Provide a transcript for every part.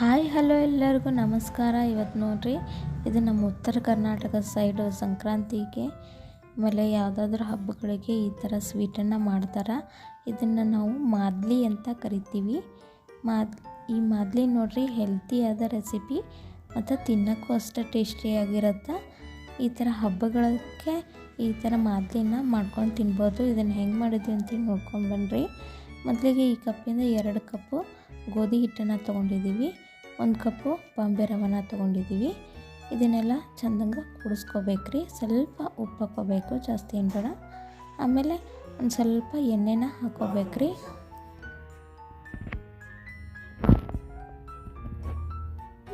Hi hello ಎಲ್ಲರಿಗೂ ನಮಸ್ಕಾರ. ಇವತ್ತು ನೋಡ್ರಿ, ಇದು ನಮ್ಮ ಉತ್ತರ ಕರ್ನಾಟಕ ಸೈಡು ಸಂಕ್ರಾಂತಿಗೆ ಆಮೇಲೆ ಯಾವುದಾದ್ರೂ ಹಬ್ಬಗಳಿಗೆ ಈ ಥರ ಸ್ವೀಟನ್ನು ಮಾಡ್ತಾರೆ. ಇದನ್ನು ನಾವು ಮಾದ್ಲಿ ಅಂತ ಕರಿತೀವಿ. ಈ ಮಾದ್ಲಿ ನೋಡ್ರಿ ಹೆಲ್ತಿಯಾದ ರೆಸಿಪಿ ಮತ್ತು ತಿನ್ನೋಕ್ಕೂ ಅಷ್ಟೇ ಟೇಸ್ಟಿಯಾಗಿರುತ್ತೆ. ಈ ಥರ ಹಬ್ಬಗಳಿಗೆ ಈ ಥರ ಮಾದ್ಲಿನ ಮಾಡ್ಕೊಂಡು ತಿನ್ಬೋದು. ಇದನ್ನು ಹೆಂಗೆ ಮಾಡಿದ್ವಿ ಅಂತೇಳಿ ನೋಡ್ಕೊಂಡು ಬನ್ನಿರಿ. ಮೊದಲಿಗೆ ಈ ಕಪ್ಪಿಂದ 2 ಕಪ್ಪು ಗೋಧಿ ಹಿಟ್ಟನ್ನು ತೊಗೊಂಡಿದ್ದೀವಿ, 1 ಕಪ್ಪು ಬಾಂಬೆ ರವನ ತೊಗೊಂಡಿದ್ದೀವಿ. ಇದನ್ನೆಲ್ಲ ಚೆಂದಂಗೆ ಕೂಡಿಸ್ಕೋಬೇಕ್ರಿ. ಸ್ವಲ್ಪ ಉಪ್ಪು ಹಾಕ್ಕೋಬೇಕು, ಜಾಸ್ತಿ ಏನು ಬೇಡ. ಆಮೇಲೆ ಒಂದು ಸ್ವಲ್ಪ ಎಣ್ಣೆನ ಹಾಕ್ಕೋಬೇಕ್ರಿ.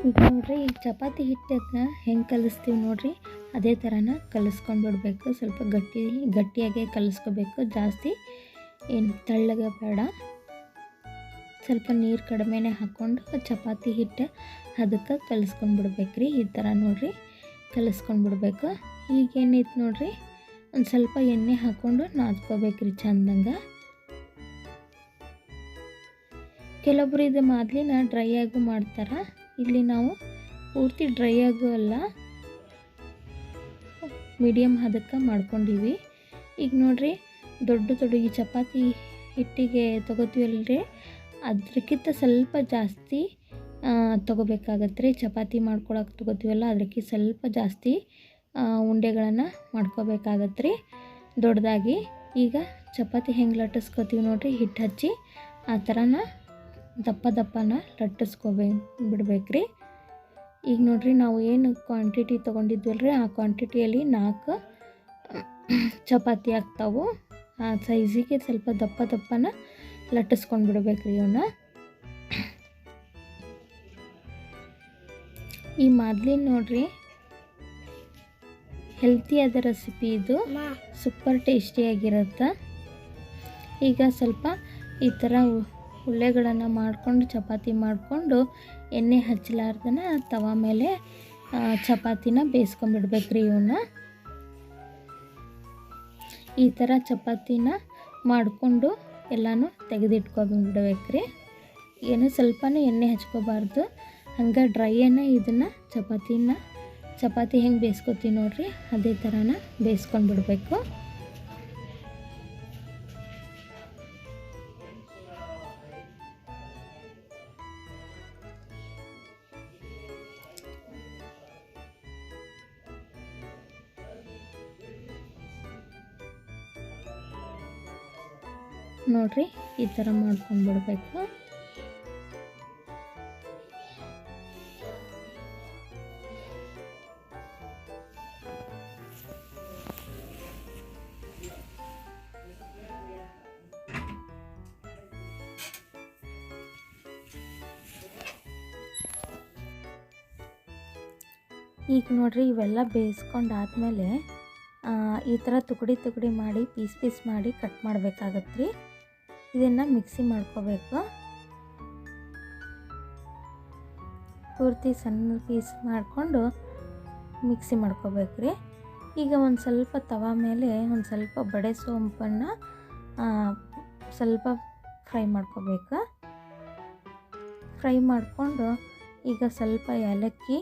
ಈಗ ನೋಡ್ರಿ, ಈ ಚಪಾತಿ ಹಿಟ್ಟನ್ನು ಹೆಂಗೆ ಕಲಿಸ್ತೀವಿ ನೋಡ್ರಿ, ಅದೇ ಥರನ ಕಲಿಸ್ಕೊಂಡು ಬಿಡಬೇಕು. ಸ್ವಲ್ಪ ಗಟ್ಟಿಯಾಗೆ ಕಲಿಸ್ಕೋಬೇಕು, ಜಾಸ್ತಿ ಏನು ತೆಳ್ಳಗೆ ಬೇಡ. ಸ್ವಲ್ಪ ನೀರು ಕಡಿಮೆನೇ ಹಾಕ್ಕೊಂಡು ಚಪಾತಿ ಹಿಟ್ಟು ಅದಕ್ಕೆ ಕಲಿಸ್ಕೊಂಡು ಬಿಡ್ಬೇಕ್ರಿ. ಈ ಥರ ನೋಡ್ರಿ ಕಲಿಸ್ಕೊಂಡು ಬಿಡಬೇಕು. ಈಗೇನೈತೆ ನೋಡ್ರಿ, ಒಂದು ಸ್ವಲ್ಪ ಎಣ್ಣೆ ಹಾಕ್ಕೊಂಡು ನಾದ್ಕೋಬೇಕ್ರಿ ಚೆಂದಂಗೆ. ಕೆಲವೊಬ್ರು ಇದು ಮಾದ್ಲಿನ ಡ್ರೈ ಆಗು ಮಾಡ್ತಾರೆ. ಇಲ್ಲಿ ನಾವು ಪೂರ್ತಿ ಡ್ರೈ ಆಗು ಅಲ್ಲ, ಮೀಡಿಯಮ್ ಹದಕ್ಕೆ ಮಾಡ್ಕೊಂಡಿವಿ. ಈಗ ನೋಡ್ರಿ, ದೊಡ್ಡ ಈ ಚಪಾತಿ ಹಿಟ್ಟಿಗೆ ತೊಗೋತೀವಲ್ರಿ, ಅದಕ್ಕಿಂತ ಸ್ವಲ್ಪ ಜಾಸ್ತಿ ತೊಗೋಬೇಕಾಗತ್ತೆ ರೀ. ಚಪಾತಿ ಮಾಡ್ಕೊಳಕ್ಕೆ ತೊಗೋತೀವಲ್ಲ, ಅದಕ್ಕೆ ಸ್ವಲ್ಪ ಜಾಸ್ತಿ ಉಂಡೆಗಳನ್ನು ಮಾಡ್ಕೋಬೇಕಾಗತ್ತೆ ರೀ, ದೊಡ್ಡದಾಗಿ. ಈಗ ಚಪಾತಿ ಹೆಂಗೆ ಲಟ್ಟಿಸ್ಕೋತೀವಿ ನೋಡ್ರಿ, ಹಿಟ್ಟು ಹಚ್ಚಿ ಆ ಥರನ ದಪ್ಪನ ಬಿಡ್ಬೇಕ್ರಿ. ಈಗ ನೋಡ್ರಿ, ನಾವು ಏನು ಕ್ವಾಂಟಿಟಿ ತೊಗೊಂಡಿದ್ವಲ್ರಿ, ಆ ಕ್ವಾಂಟಿಟಿಯಲ್ಲಿ 4 ಚಪಾತಿ ಆಗ್ತಾವೆ. ಆ ಸೈಜಿಗೆ ಸ್ವಲ್ಪ ದಪ್ಪನ ಲಟ್ಟಿಸ್ಕೊಂಡು ಬಿಡ್ಬೇಕ್ರಿ ಇವನ್ನ. ಈ ಮಾದ್ಲಿ ನೋಡ್ರಿ ಹೆಲ್ತಿಯಾದ ರೆಸಿಪಿ, ಇದು ಸೂಪರ್ ಟೇಸ್ಟಿಯಾಗಿರುತ್ತೆ. ಈಗ ಸ್ವಲ್ಪ ಈ ಥರ ಉಳ್ಳೆಗಳನ್ನು ಮಾಡಿಕೊಂಡು ಚಪಾತಿ ಮಾಡಿಕೊಂಡು ಎಣ್ಣೆ ಹಚ್ಚಲಾರ್ದನ ತವ ಮೇಲೆ ಚಪಾತಿನ ಬೇಯಿಸ್ಕೊಂಡ್ಬಿಡ್ಬೇಕ್ರಿ. ಇವನ್ನ ಈ ಥರ ಚಪಾತಿನ ಮಾಡಿಕೊಂಡು ಎಲ್ಲನೂ ತೆಗೆದಿಟ್ಕೊಂಡ್ಬಿಡ್ಬೇಕ್ರಿ. ಏನು ಸ್ವಲ್ಪನೂ ಎಣ್ಣೆ ಹಚ್ಕೋಬಾರ್ದು, ಹಂಗೆ ಡ್ರೈಯನ್ನ ಇದನ್ನು ಚಪಾತಿ ಹೆಂಗೆ ಬೇಯಿಸ್ಕೊತೀವಿ ನೋಡ್ರಿ, ಅದೇ ಥರನ ಬೇಯಿಸ್ಕೊಂಡು ಬಿಡಬೇಕು. ನೋಡ್ರಿ, ಈ ಥರ ಮಾಡ್ಕೊಂಡು ಬಿಡಬೇಕು. ಈಗ ನೋಡ್ರಿ, ಇವೆಲ್ಲ ಬೇಯಿಸ್ಕೊಂಡಾದ್ಮೇಲೆ ಈ ಥರ ತುಕಡಿ ಮಾಡಿ ಪೀಸ್ ಮಾಡಿ ಕಟ್ ಮಾಡಬೇಕಾಗತ್ತೆ ರೀ. ಇದನ್ನು ಮಿಕ್ಸಿ ಮಾಡ್ಕೋಬೇಕು. ಪೂರ್ತಿ ಸಣ್ಣ ಪೀಸ್ ಮಾಡಿಕೊಂಡು ಮಿಕ್ಸಿ ಮಾಡ್ಕೋಬೇಕ್ರಿ. ಈಗ ಒಂದು ಸ್ವಲ್ಪ ತವ ಮೇಲೆ ಒಂದು ಸ್ವಲ್ಪ ಬಡೆ ಸೋಂಪನ್ನು ಸ್ವಲ್ಪ ಫ್ರೈ ಮಾಡ್ಕೋಬೇಕು. ಫ್ರೈ ಮಾಡಿಕೊಂಡು ಈಗ ಸ್ವಲ್ಪ ಏಲಕ್ಕಿ,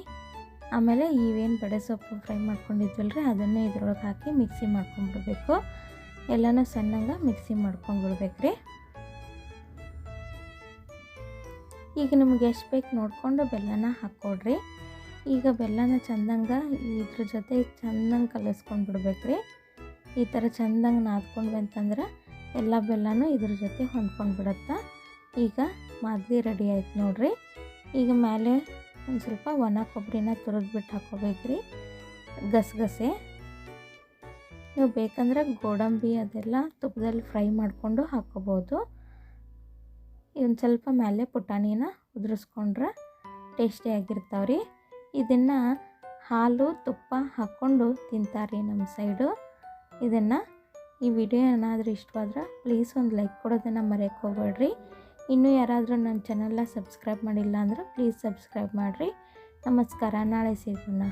ಆಮೇಲೆ ಇವೇನು ಬಡೆ ಸೊಪ್ಪು ಫ್ರೈ ಮಾಡ್ಕೊಂಡಿದ್ವಲ್ರಿ, ಅದನ್ನೇ ಇದ್ರೊಳಗೆ ಹಾಕಿ ಮಿಕ್ಸಿ ಮಾಡ್ಕೊಂಡ್ಬಿಡ್ಬೇಕು. ಎಲ್ಲನೂ ಸಣ್ಣಗೆ ಮಿಕ್ಸಿ ಮಾಡ್ಕೊಂಡ್ಬಿಡ್ಬೇಕ್ರಿ. ಈಗ ನಿಮ್ಗೆ ಎಷ್ಟು ಬೇಕು ನೋಡಿಕೊಂಡು ಬೆಲ್ಲನ ಹಾಕ್ಕೊಡ್ರಿ. ಈಗ ಬೆಲ್ಲನ ಚೆಂದಂಗೆ ಇದ್ರ ಜೊತೆ ಚೆಂದಂಗೆ ಕಲಿಸ್ಕೊಂಡ್ಬಿಡ್ಬೇಕ್ರಿ. ಈ ಥರ ಚೆಂದಂಗೆ ನಾದ್ಕೊಂಡ್ವಿ ಅಂತಂದ್ರೆ ಎಲ್ಲ ಬೆಲ್ಲನೂ ಇದ್ರ ಜೊತೆ ಹೊಂದ್ಕೊಂಡ್ಬಿಡತ್ತೆ. ಈಗ ಮಾದ್ಲಿ ರೆಡಿ ಆಯ್ತು ನೋಡ್ರಿ. ಈಗ ಮೇಲೆ ಒಂದು ಸ್ವಲ್ಪ ಒಣ ಕೊಬ್ಬರಿನ ತುರಿದ್ಬಿಟ್ಟು ಹಾಕ್ಕೋಬೇಕ್ರಿ, ಗಸಗಸೆ. ನೀವು ಬೇಕಂದ್ರೆ ಗೋಡಂಬಿ ಅದೆಲ್ಲ ತುಪ್ಪದಲ್ಲಿ ಫ್ರೈ ಮಾಡಿಕೊಂಡು ಹಾಕ್ಕೋಬೋದು. ಒಂದು ಸ್ವಲ್ಪ ಮೇಲೆ ಪುಟಾಣಿನ ಉದುರಿಸ್ಕೊಂಡ್ರೆ ಟೇಸ್ಟಿಯಾಗಿರ್ತಾವ್ರಿ. ಇದನ್ನು ಹಾಲು ತುಪ್ಪ ಹಾಕ್ಕೊಂಡು ತಿಂತಾರೆ ನಮ್ಮ ಸೈಡು. ಈ ವಿಡಿಯೋ ಏನಾದರೂ ಇಷ್ಟವಾದ್ರೆ ಪ್ಲೀಸ್ ಒಂದು ಲೈಕ್ ಕೊಡೋದನ್ನು ಮರೆಯೋಕ್ಕೆ ಹೋಗಬೇಡ್ರಿ. ಇನ್ನೂ ಯಾರಾದರೂ ನನ್ನ ಚಾನಲ್ನ ಸಬ್ಸ್ಕ್ರೈಬ್ ಮಾಡಿಲ್ಲ ಅಂದ್ರೆ ಪ್ಲೀಸ್ ಸಬ್ಸ್ಕ್ರೈಬ್ ಮಾಡಿರಿ. ನಮಸ್ಕಾರ, ನಾಳೆ ಸಿಗೋಣ.